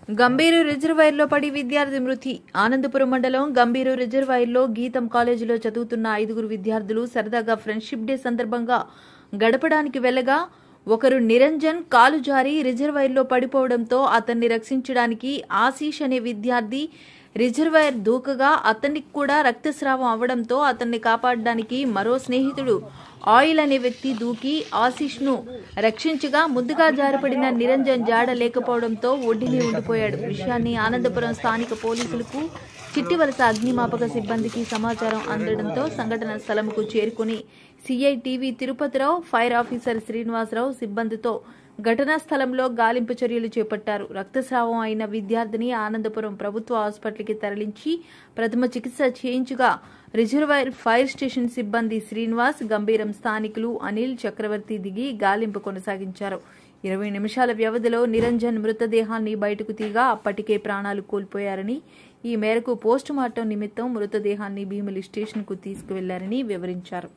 గంభీరు రిజర్వాయర్లో పడి విద్యార్థి మృతి. ఆనందపురం మండలం గంభీరు రిజర్వాయర్లో గీతం కాలేజీలో చదువుతున్న 5 విద్యార్థులు సరదాగా ఫ్రెండ్షిప్ డే సందర్భంగా గడపడానికి వెళ్లగా ఒకరు నిరంజన్ కాలు జారి రిజర్వాయర్లో పడిపోవడంతో అతన్ని రక్షించడానికి ఆశీష్ అనే విద్యార్థి రిజర్వాయర్ దూకగా అతనికి కూడా రక్తస్రావం అవడంతో అతన్ని కాపాడడానికి మరో స్నేహితుడు ఆయిల్ అనే వ్యక్తి దూకి ఆశీష్ ను రక్షించగా ముందుగా జారిపడిన నిరంజన్ జాడ లేకపోవడంతో ఒడ్డునే ఉండిపోయాడు. విషయాన్ని ఆనందపురం స్థానిక పోలీసులకు చిట్టివలస అగ్నిమాపక సిబ్బందికి సమాచారం అందడంతో సంఘటన స్థలంకు చేరుకుని CI TV Tirupathi Rao, fire officer Srinivasa Rao సిబ్బందితో ఘటనా స్థలంలో గాలింపు చర్యలు చేపట్టారు. రక్తస్రావం అయిన విద్యార్థిని ఆనందపురం ప్రభుత్వ ఆసుపత్రికి తరలించి ప్రథమ చికిత్స చేయించగా రిజర్వాయర్ ఫైర్ స్టేషన్ సిబ్బంది శ్రీనివాస్, గంభీరం స్థానికులు అనిల్, చక్రవర్తి దిగి గాలింపు కొనసాగించారు. 20 నిమిషాల వ్యవధిలో నిరంజన్ మృతదేహాన్ని బయటకు తీగా అప్పటికే ప్రాణాలు కోల్పోయారని, ఈ మేరకు పోస్టుమార్టం నిమిత్తం మృతదేహాన్ని భీమిలి స్టేషన్కు తీసుకువెళ్లారని వివరించారు.